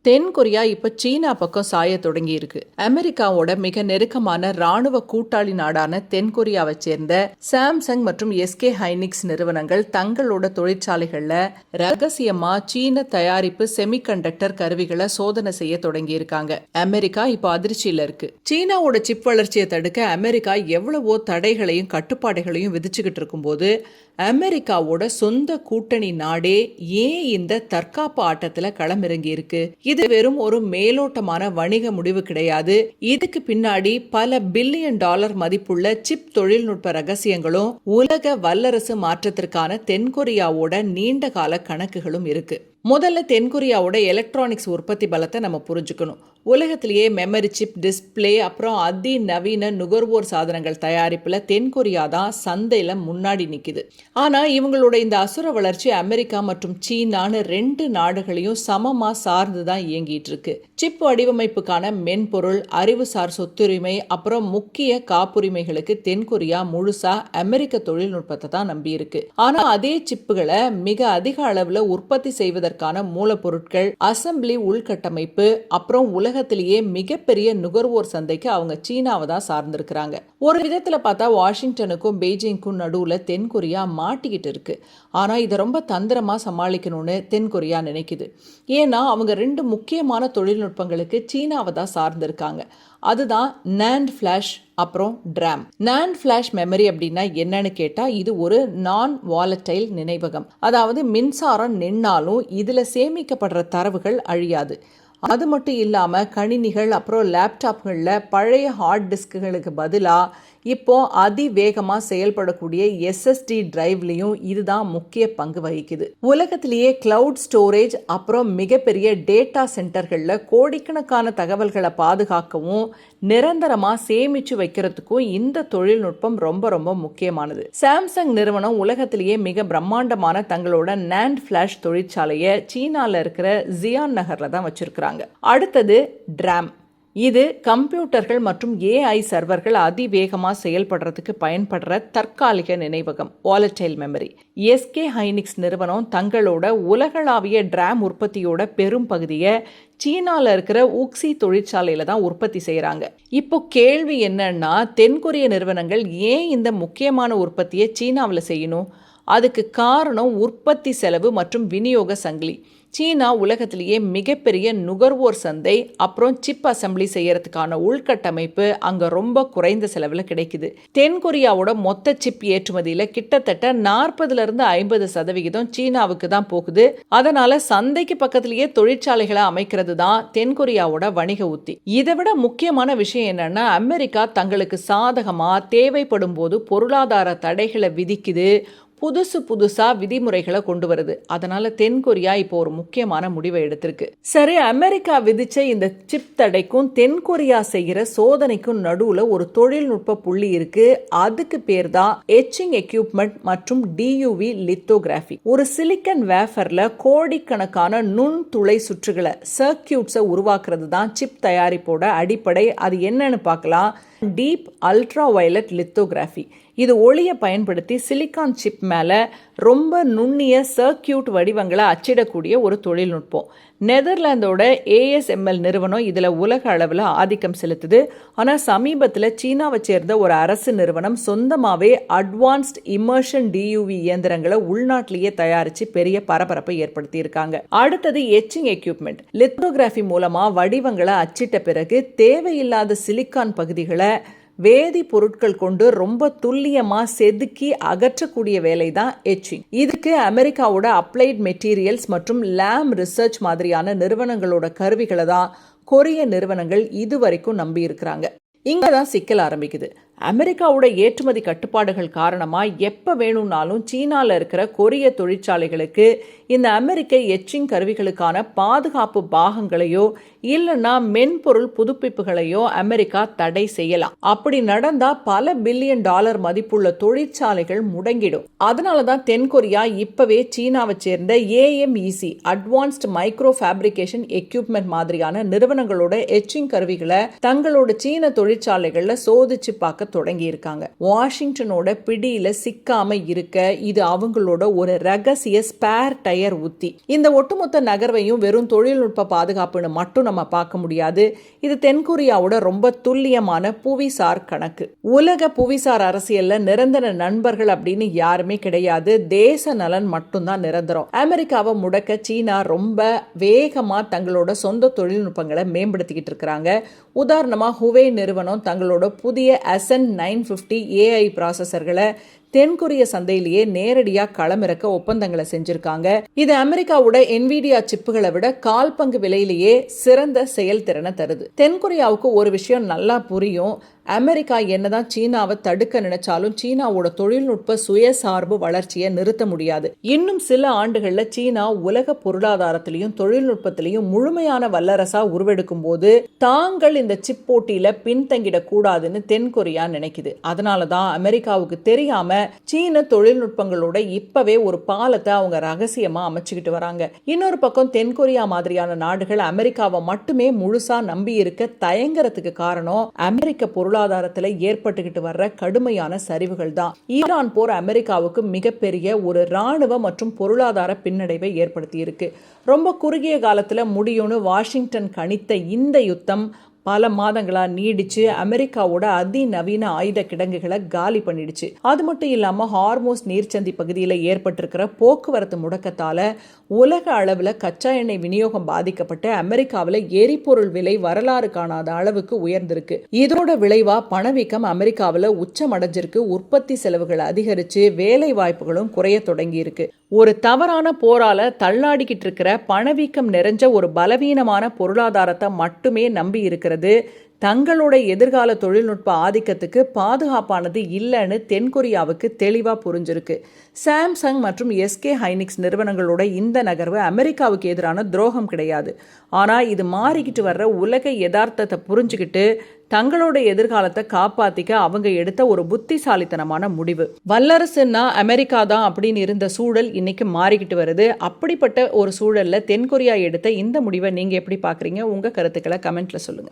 தென்கொரியா இப்ப சீனா பக்கம் சாய தொடங்கி இருக்கு. அமெரிக்காவோட மிக நெருக்கமான ராணுவ கூட்டாளி நாடான தென்கொரியாவை சேர்ந்த சாம்சங் மற்றும் எஸ்கே ஹைனிக்ஸ் நிறுவனங்கள் தங்களோட தொழிற்சாலைகள்ல ரகசியமா சீன தயாரிப்பு செமிகண்டக்டர் கருவிகளை சோதனை செய்ய தொடங்கி இருக்காங்க. அமெரிக்கா இப்ப அதிர்ச்சியில இருக்கு. சீனாவோட சிப் வளர்ச்சியை தடுக்க அமெரிக்கா எவ்வளவோ தடைகளையும் கட்டுப்பாடுகளையும் விதிச்சுக்கிட்டு இருக்கும் போது அமெரிக்காவோட சொந்த கூட்டணி நாடே ஏன் இந்த தற்காப்பு ஆட்டத்துல களமிறங்கி இருக்கு? இது வெறும் ஒரு மேலோட்டமான வணிக முடிவு கிடையாது. இதுக்கு பின்னாடி பல பில்லியன் டாலர் மதிப்புள்ள சிப் தொழில்நுட்ப ரகசியங்களும் உலக வல்லரசு மாற்றத்திற்கான தென்கொரியாவோட நீண்ட கால கணக்குகளும் இருக்கு. முதல்ல தென்கொரியாவோட எலக்ட்ரானிக்ஸ் உற்பத்தி பலத்தை நம்ம புரிஞ்சுக்கணும். உலகத்திலேயே மெமரி சிப், டிஸ்பிளே, அப்புறம் அதிநவீன நுகர்வோர் சாதனங்கள் தயாரிப்புல தென்கொரியா தான் சந்தையில முன்னாடி நிக்குது. ஆனா இவங்களோட இந்த அசுர வளர்ச்சி அமெரிக்கா மற்றும் சீனான்னு ரெண்டு நாடுகளையும் சமமா சார்ந்துதான் இயங்கிட்டு இருக்கு. சிப் வடிவமைப்புக்கான மென்பொருள், அறிவுசார் சொத்துரிமை, அப்புறம் முக்கிய காப்புரிமைகளுக்கு தென்கொரியா முழுசா அமெரிக்க தொழில்நுட்பத்தை தான் நம்பி இருக்கு. ஆனா அதே சிப்புகளை மிக அதிக அளவுல உற்பத்தி செய்வதற்கான மூலப்பொருட்கள், அசம்பிளி, உள்கட்டமைப்பு, அப்புறம் உலகத்திலேயே மிகப்பெரிய நுகர்வோர் சந்தைக்கு அவங்க சீனாவை தான் சார்ந்திருக்கிறாங்க. ஒரு விதத்துல பார்த்தா வாஷிங்டனுக்கும் பெய்ஜிங்க்கும் நடுவுல தென்கொரியா மாட்டிக்கிட்டு இருக்கு. ஆனா இதை ரொம்ப தந்திரமா சமாளிக்கணும்னு தென்கொரியா நினைக்குது. ஏன்னா அவங்க ரெண்டு முக்கியமான தொழில்நுட்பங்களுக்கு சீனாவை தான் சார்ந்திருக்காங்க. அதுதான் NAND ஃபிளாஷ் அப்புறம் DRAM. NAND ஃபிளாஷ் மெமரி அப்படின்னா என்னன்னு கேட்டா இது ஒரு நான் வாலடைல் நினைவகம். அதாவது மின்சாரம் நின்னாலும் இதுல சேமிக்கப்படுற தரவுகள் அழியாது. அது மட்டும் இல்லாம கணினிகள் அப்புறம் லேப்டாப்கள்ல பழைய ஹார்ட் டிஸ்க்குகளுக்கு பதிலா இப்போ அதிவேகமா செயல்படக்கூடிய SSD டிரைவ்லையும் இதுதான் முக்கிய பங்கு வகிக்குது. உலகத்திலேயே கிளவுட் ஸ்டோரேஜ் அப்புறம் மிகப்பெரிய டேட்டா சென்டர்கள்ல கோடிக்கணக்கான தகவல்களை பாதுகாக்கவும் நிரந்தரமா சேமிச்சு வைக்கிறதுக்கும் இந்த தொழில்நுட்பம் ரொம்ப ரொம்ப முக்கியமானது. சாம்சங் நிறுவனம் உலகத்திலேயே மிக பிரம்மாண்டமான தங்களோட NAND ஃபிளாஷ் தொழிற்சாலையை சீனால இருக்கிற ஜியான் நகர்ல தான் வச்சிருக்கிறாங்க. அடுத்தது DRAM. இது கம்ப்யூட்டர்கள் மற்றும் AI சர்வர்கள் அதிவேகமாக செயல்படுறதுக்கு பயன்படுற தற்காலிக நினைவகம், வாலடைல் மெமரி. எஸ்கே ஹைனிக்ஸ் நிறுவனம் தங்களோட உலகளாவிய DRAM உற்பத்தியோட பெரும் பகுதியை சீனால இருக்கிற ஊக்சி தொழிற்சாலையில தான் உற்பத்தி செய்யறாங்க. இப்போ கேள்வி என்னன்னா, தென்கொரிய நிறுவனங்கள் ஏன் இந்த முக்கியமான உற்பத்தியை சீனாவில் செய்யணும்? அதுக்கு காரணம் உற்பத்தி செலவு மற்றும் விநியோக சங்கிலி. சீனா உலகத்திலேயே மிகப்பெரிய நுகர்வோர் சந்தை, அப்புறம் சிப் அசம்பிளி செய்யறதுக்கான உள்கட்டமைப்பு அங்க ரொம்ப குறைந்த செலவுல கிடைக்குது. தென்கொரியாவோட மொத்த சிப் ஏற்றுமதியில கிட்டத்தட்ட 40-50% சீனாவுக்கு தான் போகுது. அதனால சந்தைக்கு பக்கத்திலேயே தொழிற்சாலைகளை அமைக்கிறது தான் தென்கொரியாவோட வணிக உத்தி. இதை விட முக்கியமான விஷயம் என்னன்னா, அமெரிக்கா தங்களுக்கு சாதகமா தேவைப்படும் போது பொருளாதார தடைகளை விதிக்குது, புதுசா விதிமுறைகளை கொண்டு வருது. அதனால தென்கொரியா இப்போ ஒரு முக்கியமான முடிவை எடுத்திருக்கு. சரி, அமெரிக்கா விதிச்ச இந்த சிப் தடைக்கும் தென்கொரியா செய்கிற சோதனைக்கும் நடுவுல ஒரு தொழில்நுட்ப புள்ளி இருக்கு. அதுக்கு பேர் தான் எச்சிங் எக்யூப்மெண்ட் மற்றும் DUV லித்தோகிராஃபி. ஒரு சிலிக்கன் வேஃபர்ல கோடிக்கணக்கான நுண் துளை சுற்றுகளை, சர்க்கியூட்ஸை உருவாக்குறது தான் சிப் தயாரிப்போட அடிப்படை. அது என்னன்னு பார்க்கலாம். Deep ultra violet lithography. இது ஒளியை பயன்படுத்தி சிலிக்கான் சிப் மேல ரொம்ப நுண்ணிய சர்க்கியூட் வடிவங்களை அச்சிடக்கூடிய ஒரு தொழில்நுட்பம். நெதர்லாந்தோட ASML நிறுவனம் இதுல உலக அளவில் ஆதிக்கம் செலுத்துது. ஆனா சமீபத்தில் சீனாவை சேர்ந்த ஒரு அரசு நிறுவனம் சொந்தமாவே அட்வான்ஸ்ட் இமர்ஷன் DUV இயந்திரங்களை உள்நாட்டிலேயே தயாரிச்சு பெரிய பரபரப்பை ஏற்படுத்தி இருக்காங்க. அடுத்தது எச்சிங் எக்யூப்மெண்ட். லித்தோகிராஃபி மூலமா வடிவங்களை அச்சிட்ட பிறகு தேவையில்லாத சிலிக்கான் பகுதிகளை வேதி பொருட்கள் கொண்டு ரொம்ப துல்லியமா செதுக்கி அகற்றக்கூடிய வேலை தான் எச்சிங். இதுக்கு அமெரிக்காவோட அப்ளைட் மெட்டீரியல்ஸ் மற்றும் லாம் ரிசர்ச் மாதிரியான நிறுவனங்களோட கருவிகளை தான் கொரிய நிறுவனங்கள் இதுவரைக்கும் நம்பி இருக்கிறாங்க. இங்கதான் சிக்கல் ஆரம்பிக்குது. அமெரிக்காவோட ஏற்றுமதி கட்டுப்பாடுகள் காரணமா எப்ப வேணும்னாலும் சீனால இருக்கிற கொரிய தொழிற்சாலைகளுக்கு இந்த அமெரிக்க எச்சிங் கருவிகளுக்கான பாதுகாப்பு பாகங்களையோ இல்லைன்னா மென்பொருள் புதுப்பிப்புகளையோ அமெரிக்கா தடை செய்யலாம். அப்படி நடந்தா பல பில்லியன் டாலர் மதிப்புள்ள தொழிற்சாலைகள் முடங்கிடும். அதனாலதான் தென்கொரியா இப்பவே சீனாவை சேர்ந்த AMEC, advanced micro fabrication equipment மாதிரியான நிறுவனங்களோட எச்சிங் கருவிகளை தங்களோட சீன தொழிற்சாலைகள்ல சோதிச்சு பார்க்க உருவாக்க தொடங்கி இருக்காங்க. வாஷிங்டனோட பிடியில சிக்காம இருக்க இது அவங்களோட ஒரு ரகசிய ஸ்பேர் டயர் உத்தி. இந்த ஒட்டுமொத்த நகர்வையும் வெறும் தொழில்நுட்ப பாதுகாப்புன்னு மட்டும் நம்ம பார்க்க முடியாது. இது தென்கொரியாவோட ரொம்ப துல்லியமான புவிசார் கணக்கு. உலக புவிசார் அரசியல்ல நிரந்தர நண்பர்கள் அப்படின்னு யாருமே கிடையாது. தேச நலன் மட்டும்தான் நிரந்தரம். அமெரிக்காவை முடக்க சீனா ரொம்ப வேகமா தங்களோட சொந்த தொழில்நுட்பங்களை மேம்படுத்திக்கிட்டு இருக்கிறாங்க. உதாரணமா ஹுவே நிறுவனம் தங்களோட புதிய அசன் 950 AI ப்ராசஸர்களை தென்கொரிய சந்தையிலேயே நேரடியாக களமிறக்க ஒப்பந்தங்களை செஞ்சிருக்காங்க. இது அமெரிக்காவோட என்விடியா சிப்புகளை விட கால் பங்கு விலையிலேயே சிறந்த செயல்திறனை தருது. தென்கொரியாவுக்கு ஒரு விஷயம் நல்லா புரியும். அமெரிக்கா என்னதான் சீனாவை தடுக்க நினைச்சாலும் சீனாவோட தொழில்நுட்ப சுயசார்பு வளர்ச்சியை நிறுத்த முடியாது. இன்னும் சில ஆண்டுகள்ல சீனா உலக பொருளாதாரத்திலையும் தொழில்நுட்பத்திலையும் முழுமையான வல்லரசா உருவெடுக்கும் போது தாங்கள் இந்த சிப் போட்டியில பின்தங்கிடக் கூடாதுன்னு தென்கொரியா நினைக்குது. அதனாலதான் அமெரிக்காவுக்கு தெரியாம சீன தொழில்நுட்பங்களோட இப்பவே ஒரு பாலத்தை அவங்க ரகசியமா அமைச்சுக்கிட்டு வராங்க. இன்னொரு பக்கம் தென்கொரியா மாதிரியான நாடுகள் அமெரிக்காவை மட்டுமே முழுசா நம்பி இருக்க தயங்கறதுக்கு காரணம் அமெரிக்க பொருளாதாரத்துல ஏற்பட்டுக்கிட்டு வர்ற கடுமையான சரிவுகள் தான். ஈரான் போர் அமெரிக்காவுக்கு மிகப்பெரிய ஒரு ராணுவ மற்றும் பொருளாதார பின்னடைவை ஏற்படுத்தி இருக்கு. ரொம்ப குறுகிய காலத்துல முடியும்னு வாஷிங்டன் கணித்த இந்த யுத்தம் பல மாதங்களா நீடிச்சு அமெரிக்காவோட அதிநவீன ஆயுத கிடங்குகளை காலி பண்ணிடுச்சு. அது மட்டும் இல்லாம ஹார்மோஸ் நீர்ச்சந்தி பகுதியில் ஏற்பட்டிருக்கிற போக்குவரத்து முடக்கத்தால உலக அளவில் கச்சா எண்ணெய் விநியோகம் பாதிக்கப்பட்டு அமெரிக்காவில் எரிபொருள் விலை வரலாறு காணாத அளவுக்கு உயர்ந்திருக்கு. இதோட விளைவா பணவீக்கம் அமெரிக்காவில் உச்சமடைஞ்சிருக்கு. உற்பத்தி செலவுகள் அதிகரிச்சு வேலை வாய்ப்புகளும் குறைய தொடங்கி இருக்கு. ஒரு தவறான போரால தள்ளாடிக்கிட்டு இருக்கிற பணவீக்கம் நிறைஞ்ச ஒரு பலவீனமான பொருளாதாரத்தை மட்டுமே நம்பி இருக்கிறது தங்களோட எதிர்கால தொழில்நுட்ப ஆதிக்கத்துக்கு பாதுகாப்பானது இல்லைன்னு தென்கொரியாவுக்கு தெளிவா புரிஞ்சிருக்கு. சாம்சங் மற்றும் SK ஹைனிக்ஸ் நிறுவனங்களோட இந்த நகர்வு அமெரிக்காவுக்கு எதிரான துரோகம் கிடையாது. ஆனா இது மாறிக்கிட்டு வர்ற உலக யதார்த்தத்தை புரிஞ்சுக்கிட்டு தங்களோட எதிர்காலத்தை காப்பாத்திக்க அவங்க எடுத்த ஒரு புத்திசாலித்தனமான முடிவு. வல்லரசுன்னா அமெரிக்கா தான் அப்படின்னு இருந்த சூழல் இன்னைக்கு மாறிக்கிட்டு வருது. அப்படிப்பட்ட ஒரு சூழல்ல தென்கொரியா எடுத்த இந்த முடிவை நீங்க எப்படி பாக்குறீங்க? உங்க கருத்துக்களை கமெண்ட்ல சொல்லுங்க.